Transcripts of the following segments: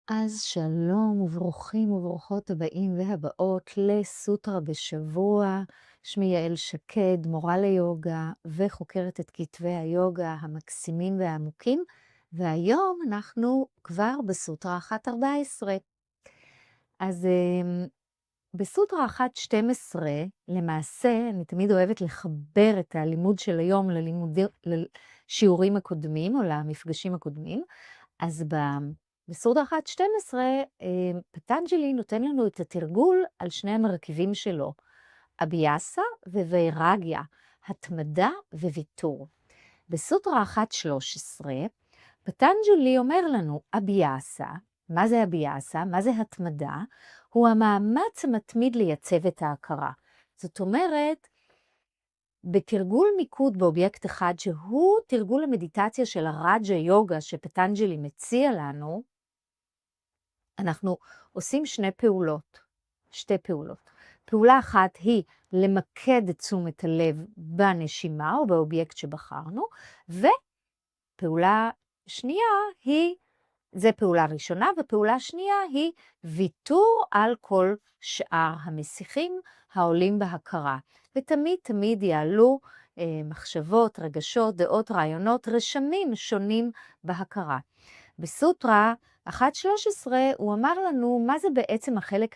אז שלום וברוכים וברוכות הבאים והבאות לסוטרה בשבוע. שמי יעל שקד, מורה ליוגה וחוקרת את כתבי היוגה המקסימים והעמוקים, והיום אנחנו כבר בסוטרה 1.14. אז בסוטרה 1.12 למעשה, אני תמיד אוהבת לחבר את הלימוד של היום לשיעורים הקודמים או למפגשים הקודמים. אז בסוטרה 1.12, פטנג'לי נותן לנו את התרגול על שני המרכיבים שלו, אביאסה ווירגיה, התמדה וויתור. בסוטרה 1.13, פטנג'לי אומר לנו, אביאסה, מה זה אביאסה? מה זה התמדה? הוא המאמץ המתמיד לייצב את ההכרה. זאת אומרת, בתרגול מיקוד באובייקט אחד, שהוא תרגול המדיטציה של הרג'ה יוגה שפטנג'לי מציע לנו, אנחנו עושים שתי פעולות. פעולה אחת היא למקד את תשומת הלב בנשימה או באובייקט שבחרנו, ופעולה שנייה זה פעולה ראשונה, ופעולה שנייה היא ויתור על כל שאר המסיחים העולים בהכרה. ותמיד תמיד יעלו מחשבות, רגשות, דעות, רעיונות, רשמים שונים בהכרה. בסוטרה 1.13 הוא אמר לנו מה זה בעצם החלק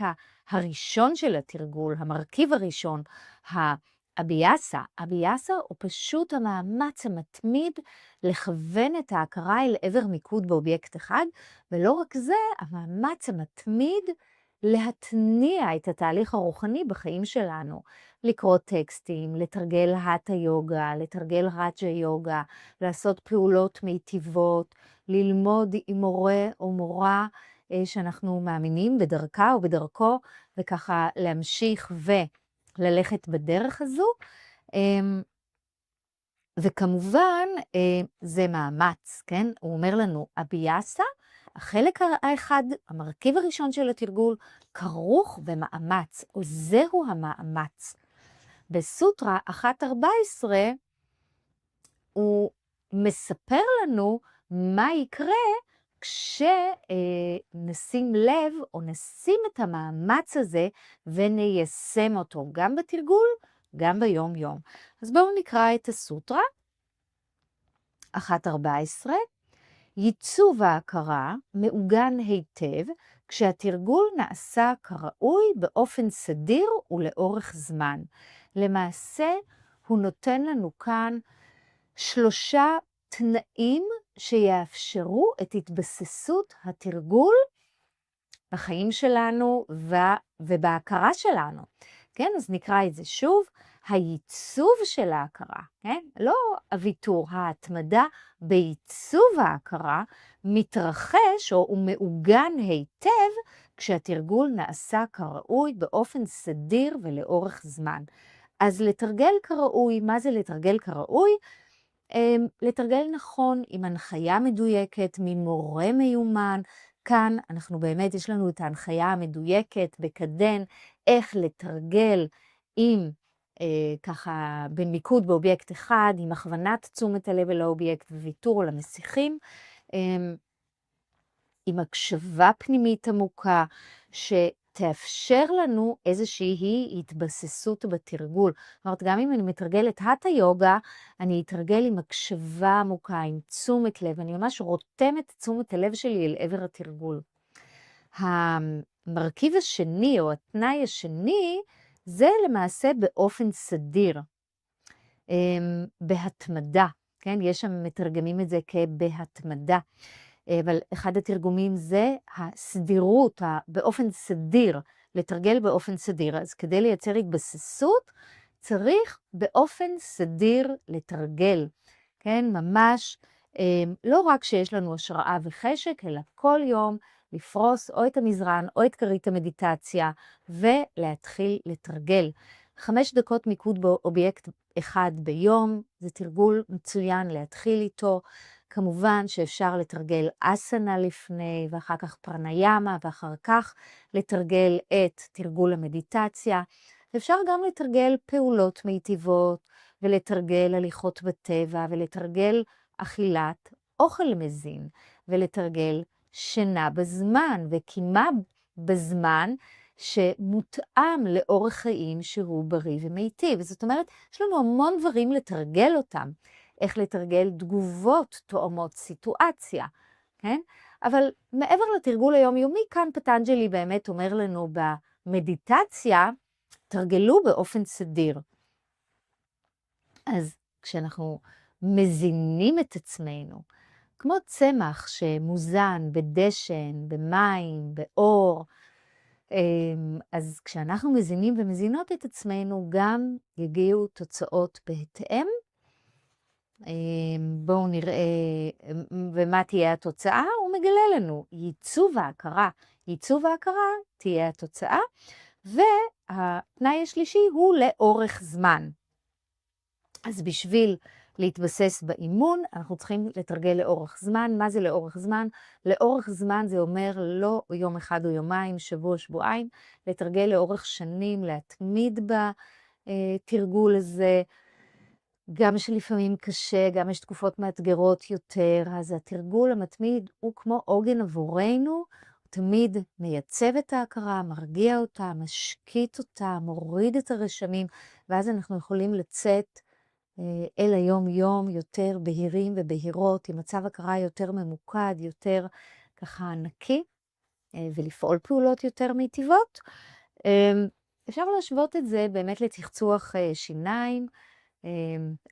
הראשון של התרגול, המרכיב הראשון, האביאסה. אביאסה הוא פשוט המאמץ המתמיד לכוון את ההכרה אל עבר מיקוד באובייקט אחד, ולא רק זה, המאמץ המתמיד להתניע את התהליך הרוחני בחיים שלנו, לקרוא טקסטים, לתרגל האטה יוגה, לתרגל רג'ה יוגה, לעשות פעולות מיטיבות, ללמוד עם מורה או מורה שאנחנו מאמינים בדרכה או בדרכו, וככה להמשיך וללכת בדרך הזו. וכמובן זה מאמץ, כן? הוא אומר לנו, אביאסה, החלק האחד, המרכיב הראשון של התרגול, כרוך במאמץ, או זהו המאמץ. בסוטרה 1.14 הוא מספר לנו מה יקרה כשנשים לב או נשים את המאמץ הזה וניישם אותו גם בתרגול, גם ביום יום. אז בואו נקרא את הסוטרה. 1.14, ייצוב ההכרה מעוגן היטב כשהתרגול נעשה כראוי באופן סדיר ולאורך זמן. למעשה הוא נותן לנו כאן 3 תנאים שיאפשרו את התבססות התרגול בחיים שלנו ובהכרה שלנו. כן, אז נקרא את זה שוב. הייצוב של ההכרה, כן? לא הוויתור, ההתמדה בעיצוב ההכרה מתרחש או הוא מעוגן היטב כשהתרגול נעשה כראוי באופן סדיר ולאורך זמן. אז לתרגל כראוי, מה זה לתרגל כראוי? לתרגל נכון עם הנחיה מדויקת ממורה מיומן. כאן אנחנו באמת, יש לנו את ההנחיה המדויקת בקדן, איך לתרגל עם ככה במיקוד באובייקט אחד, עם הכוונת תשומת הלב אל האובייקט וויתור על המסיחים, עם הקשבה פנימית עמוקה, שתאפשר לנו איזושהי התבססות בתרגול. זאת אומרת, גם אם אני מתרגלת האטה יוגה, אני אתרגל עם הקשבה עמוקה, עם תשומת לב, אני ממש רותמת את תשומת הלב שלי אל עבר התרגול. המרכיב השני, או התנאי השני, זה למעשה באופן סדיר, בהתמדה, כן? יש שם מתרגמים את זה כבהתמדה. אבל אחד התרגומים זה הסדירות, באופן סדיר, לתרגל באופן סדיר. אז כדי לייצר התבססות, צריך באופן סדיר לתרגל, כן? ממש, לא רק שיש לנו השראה וחשק, אלא כל יום לפרוס או את המזרן או את כרית המדיטציה, ולהתחיל לתרגל. 5 דקות מיקוד באובייקט אחד ביום, זה תרגול מצוין להתחיל איתו. כמובן שאפשר לתרגל אסנה לפני, ואחר כך פרניאמה, ואחר כך לתרגל את תרגול המדיטציה. אפשר גם לתרגל פעולות מיטיבות, ולתרגל הליכות בטבע, ולתרגל אכילת אוכל מזין, ולתרגל שינה בזמן וקימה בזמן שמותאם לאורח חיים שהוא בריא ומיטיב. זאת אומרת, יש לנו המון דברים לתרגל אותם. איך לתרגל תגובות תואמות סיטואציה, כן? אבל מעבר לתרגול היומיומי, כאן פטנג'לי באמת אומר לנו במדיטציה, תרגלו באופן סדיר. אז כשאנחנו מזינים את עצמנו, כמו צמח שמוזן בדשן, במים, באור, אז כשאנחנו מזינים ומזינות את עצמנו, גם יגיעו תוצאות בהתאם. בואו נראה ומה תהיה התוצאה, הוא מגלה לנו ייצוב ההכרה. ייצוב ההכרה תהיה התוצאה, והתנאי השלישי הוא לאורך זמן. אז בשביל להתבסס באימון, אנחנו צריכים לתרגל לאורך זמן. מה זה לאורך זמן? לאורך זמן זה אומר לא יום אחד או יומיים, שבוע, שבועיים, לתרגל לאורך שנים, להתמיד בתרגול הזה, גם שלפעמים קשה, גם יש תקופות מאתגרות יותר, אז התרגול המתמיד הוא כמו עוגן עבורנו, הוא תמיד מייצב את ההכרה, מרגיע אותה, משקיט אותה, מוריד את הרשמים, ואז אנחנו יכולים לצאת אל היום-יום יותר בהירים ובהירות, עם מצב הכרה יותר ממוקד, יותר ככה נקי, ולפעול פעולות יותר מיטיבות. אפשר להשוות את זה באמת לצחצוח שיניים.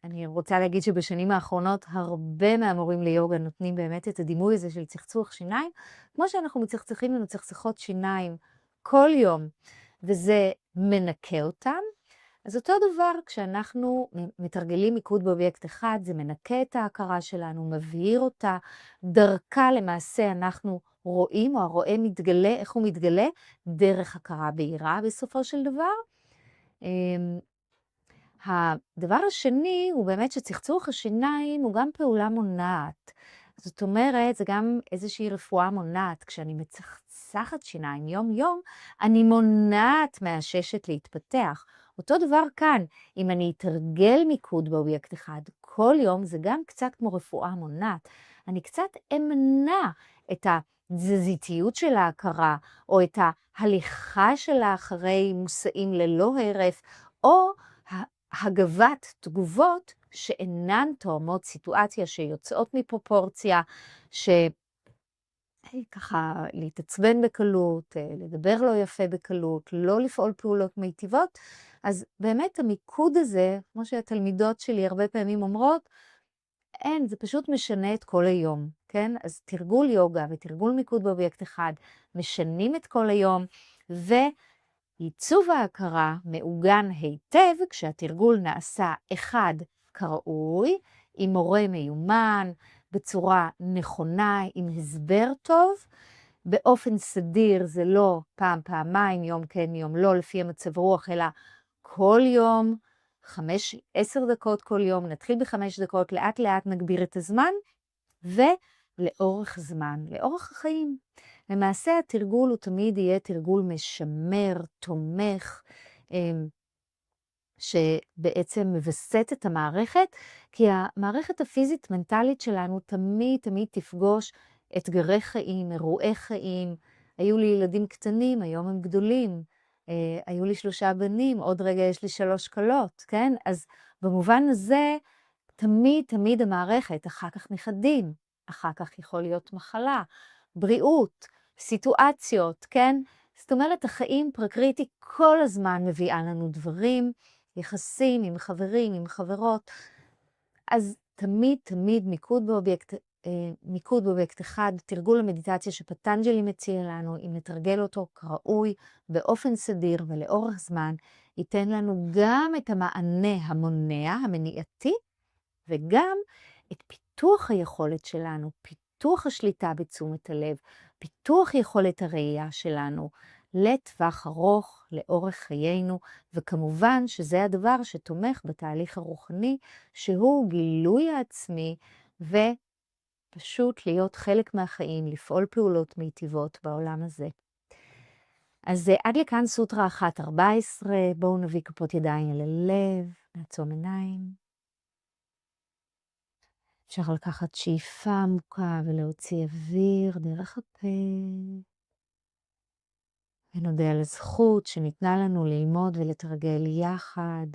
אני רוצה להגיד שבשנים האחרונות הרבה מהמורים ליוגה נותנים באמת את הדימוי הזה של צחצוח שיניים, כמו שאנחנו מצחצחים ומצחצחות שיניים כל יום, וזה מנקה אותם. אז אותו דבר כשאנחנו מתרגלים מיקוד באובייקט אחד, זה מנקה את ההכרה שלנו, מבהיר אותה, דרכה למעשה אנחנו רואים, או הרואה מתגלה, איך הוא מתגלה? דרך הכרה בהירה בסופו של דבר. הדבר השני הוא באמת שצחצוח השיניים הוא גם פעולה מונעת. זאת אומרת, זה גם איזושהי רפואה מונעת. כשאני מצחצחת שיניים יום-יום, אני מונעת מהששת להתפתח. אותו דבר כאן, אם אני אתרגל מיקוד באובייקט אחד כל יום, זה גם קצת כמו רפואה מונעת. אני קצת אמנע את התזזיתיות של ההכרה, או את ההליכה שלה אחרי מושאים ללא הרף, או הגבת תגובות שאינן תואמות סיטואציה, שיוצאות מפרופורציה, ככה להתעצבן בקלות, לדבר לא יפה בקלות, לא לפעול פעולות מיטיבות. אז באמת המיקוד הזה, כמו שהתלמידות שלי הרבה פעמים אומרות, אין, זה פשוט משנה את כל היום, כן? אז תרגול יוגה ותרגול מיקוד באובייקט אחד, משנים את כל היום, ייצוב ההכרה מעוגן היטב כשהתרגול נעשה אחד כראוי, עם מורה מיומן, בצורה נכונה, עם הסבר טוב, באופן סדיר, זה לא פעם, פעמיים, יום כן, יום לא, לפי המצב רוח, אלא כל יום, 10 דקות כל יום, נתחיל ב5 דקות, לאט לאט נגביר את הזמן, ולאורך זמן, לאורך החיים. למעשה התרגול הוא תמיד יהיה תרגול משמר, תומך, שבעצם מבסט את המערכת, כי המערכת הפיזית-מנטלית שלנו תמיד תפגוש אתגרי חיים, אירועי חיים. היו לי ילדים קטנים, היום הם גדולים. היו לי 3 בנים, עוד רגע יש לי 3 כלות, כן? אז במובן הזה, תמיד המערכת, אחר כך נכדים, אחר כך יכול להיות מחלה, בריאות, סיטואציות, כן? זאת אומרת, החיים פרקריטי כל הזמן מביאה לנו דברים, יחסים עם חברים, עם חברות. אז תמיד מיקוד באובייקט אחד, תרגול המדיטציה שפטנג'לי מציע לנו, אם נתרגל אותו כראוי, באופן סדיר ולאורך זמן, ייתן לנו גם את המענה המונע, המניעתי, וגם את פיתוח היכולת שלנו, פיתוח השליטה בתשומת הלב, פיתוח יכולת הראייה שלנו לטווח ארוך, לאורך חיינו, וכמובן שזה הדבר שתומך בתהליך הרוחני, שהוא גילוי העצמי, ופשוט להיות חלק מהחיים, לפעול פעולות מיטיבות בעולם הזה. אז עד לכאן סוטרה 1.14, בואו נביא כפות ידיים אל הלב, נעצום עיניים. אפשר לקחת שאיפה עמוקה ולהוציא אוויר דרך הפה. ונודה על הזכות שניתנה לנו ללמוד ולתרגל יחד,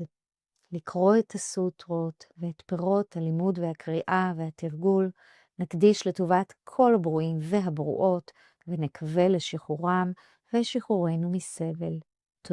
לקרוא את הסוטרות ואת פירות הלימוד והקריאה והתרגול, נקדיש לטובת כל הברואים והברואות, ונקווה לשחרורם ושחרורנו מסבל.